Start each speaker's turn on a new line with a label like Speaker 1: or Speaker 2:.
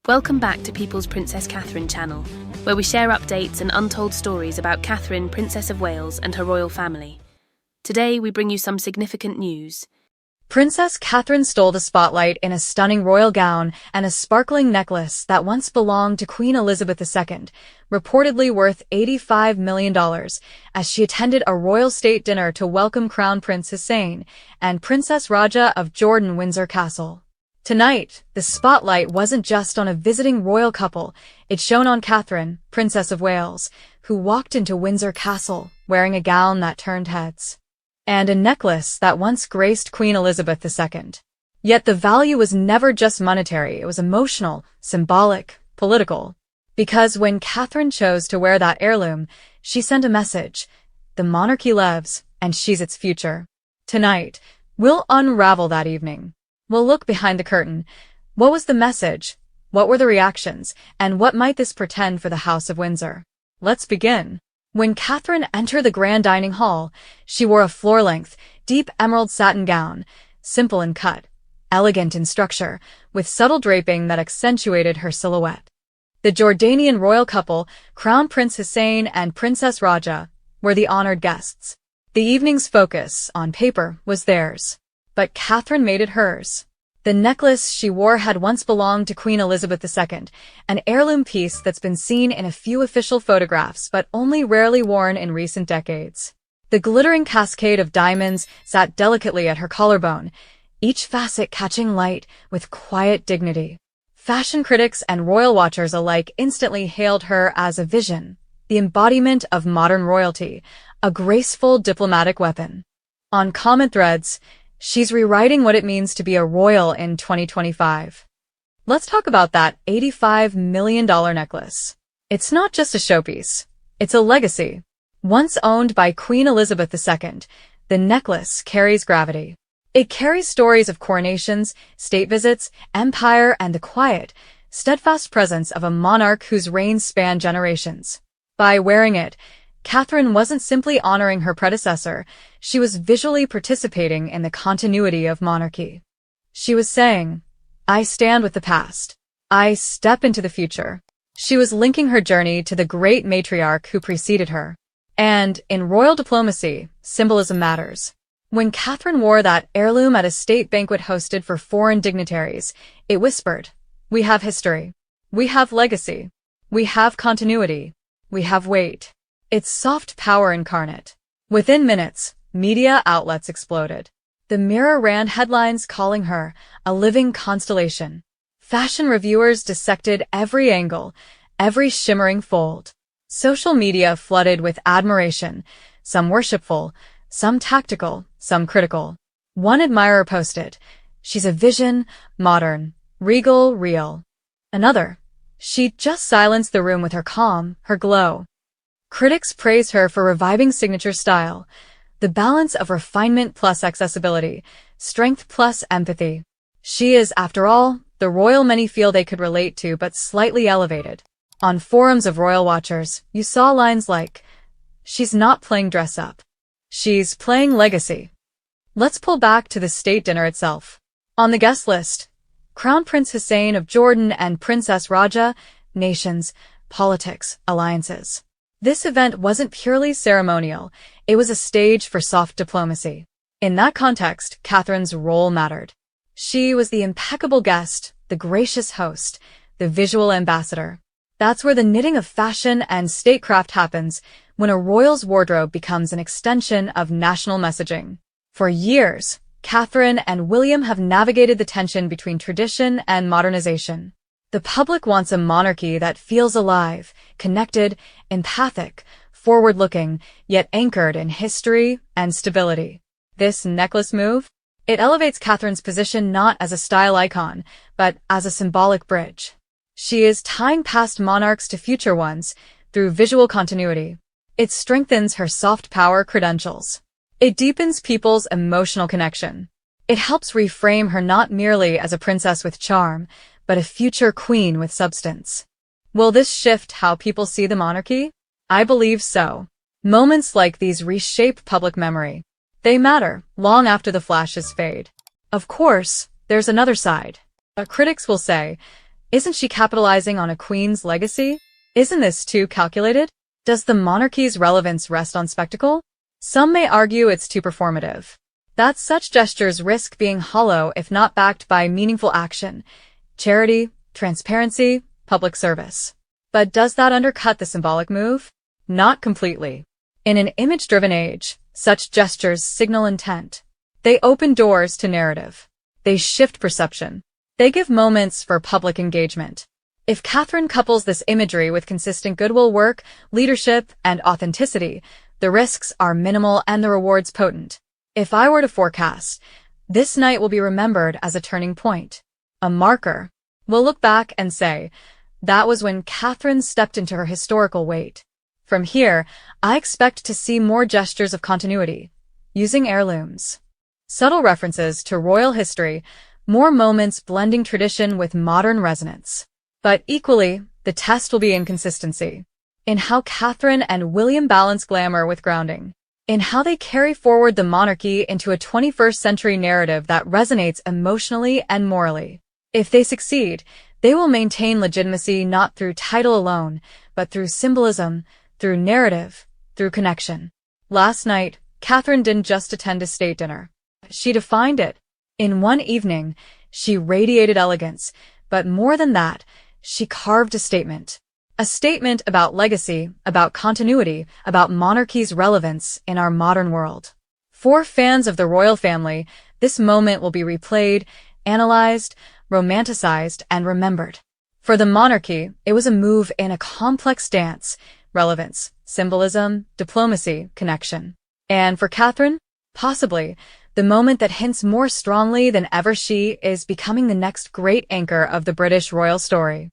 Speaker 1: Welcome back to People's Princess Catherine channel, where we share updates and untold stories about Catherine, Princess of Wales, and her royal family. Today, we bring you some significant news.
Speaker 2: Princess Catherine stole the spotlight in a stunning royal gown and a sparkling necklace that once belonged to Queen Elizabeth II, reportedly worth $85 million, as she attended a royal state dinner to welcome Crown Prince Hussein and Princess Raja of Jordan Windsor Castle. Tonight, the spotlight wasn't just on a visiting royal couple, it shone on Catherine, Princess of Wales, who walked into Windsor Castle wearing a gown that turned heads, and a necklace that once graced Queen Elizabeth II. Yet the value was never just monetary, it was emotional, symbolic, political. Because when Catherine chose to wear that heirloom, she sent a message: the monarchy lives, and she's its future. Tonight, we'll unravel that evening. We'll look behind the curtain. What was the message? What were the reactions? And what might this portend for the House of Windsor? Let's begin. When Catherine entered the grand dining hall, she wore a floor-length, deep emerald satin gown, simple in cut, elegant in structure, with subtle draping that accentuated her silhouette. The Jordanian royal couple, Crown Prince Hussein and Princess Raja, were the honored guests. The evening's focus, on paper, was theirs. But Catherine made it hers. The necklace she wore had once belonged to Queen Elizabeth II, an heirloom piece that's been seen in a few official photographs but only rarely worn in recent decades. The glittering cascade of diamonds sat delicately at her collarbone, each facet catching light with quiet dignity. Fashion critics and royal watchers alike instantly hailed her as a vision, the embodiment of modern royalty, a graceful diplomatic weapon. On comment threads, she's rewriting what it means to be a royal in 2025. Let's talk about that $85 million necklace. It's not just a showpiece. It's a legacy. Once owned by Queen Elizabeth II, the necklace carries gravity. It carries stories of coronations, state visits, empire, and the quiet, steadfast presence of a monarch whose reign spanned generations. By wearing it, Catherine wasn't simply honoring her predecessor, she was visually participating in the continuity of monarchy. She was saying, I stand with the past. I step into the future. She was linking her journey to the great matriarch who preceded her. And, in royal diplomacy, symbolism matters. When Catherine wore that heirloom at a state banquet hosted for foreign dignitaries, it whispered, we have history. We have legacy. We have continuity. We have weight. It's soft power incarnate. Within minutes, media outlets exploded. The Mirror ran headlines calling her a living constellation. Fashion reviewers dissected every angle, every shimmering fold. Social media flooded with admiration, some worshipful, some tactical, some critical. One admirer posted, she's a vision, modern, regal, real. Another, she just silenced the room with her calm, her glow. Critics praised her for reviving signature style, the balance of refinement plus accessibility, strength plus empathy. She is, after all, the royal many feel they could relate to but slightly elevated. On forums of royal watchers, you saw lines like, she's not playing dress up. She's playing legacy. Let's pull back to the state dinner itself. On the guest list, Crown Prince Hussein of Jordan and Princess Raja, nations, politics, alliances. This event wasn't purely ceremonial, it was a stage for soft diplomacy. In that context, Catherine's role mattered. She was the impeccable guest, the gracious host, the visual ambassador. That's where the knitting of fashion and statecraft happens, when a royal's wardrobe becomes an extension of national messaging. For years, Catherine and William have navigated the tension between tradition and modernization. The public wants a monarchy that feels alive, connected, empathic, forward-looking, yet anchored in history and stability. This necklace move? It elevates Catherine's position not as a style icon, but as a symbolic bridge. She is tying past monarchs to future ones through visual continuity. It strengthens her soft power credentials. It deepens people's emotional connection. It helps reframe her not merely as a princess with charm, but a future queen with substance. Will this shift how people see the monarchy? I believe so. Moments like these reshape public memory. They matter long after the flashes fade. Of course, there's another side. Critics will say, Isn't she capitalizing on a queen's legacy? Isn't this too calculated? Does the monarchy's relevance rest on spectacle? Some may argue it's too performative. That such gestures risk being hollow if not backed by meaningful action, charity, transparency, public service. But does that undercut the symbolic move? Not completely. In an image-driven age, such gestures signal intent. They open doors to narrative. They shift perception. They give moments for public engagement. If Catherine couples this imagery with consistent goodwill work, leadership, and authenticity, the risks are minimal and the rewards potent. If I were to forecast, this night will be remembered as a turning point, a marker. We'll look back and say, that was when Catherine stepped into her historical weight. From here, I expect to see more gestures of continuity, using heirlooms, subtle references to royal history, more moments blending tradition with modern resonance. But equally, the test will be in consistency, in how Catherine and William balance glamour with grounding, in how they carry forward the monarchy into a 21st century narrative that resonates emotionally and morally. If they succeed, they will maintain legitimacy not through title alone, but through symbolism, through narrative, through connection. Last night, Catherine didn't just attend a state dinner. She defined it. In one evening, she radiated elegance, but more than that, she carved a statement. A statement about legacy, about continuity, about monarchy's relevance in our modern world. For fans of the royal family, this moment will be replayed, analyzed, romanticized, and remembered. For the monarchy, it was a move in a complex dance, relevance, symbolism, diplomacy, connection. And for Catherine, possibly, the moment that hints more strongly than ever she is becoming the next great anchor of the British royal story.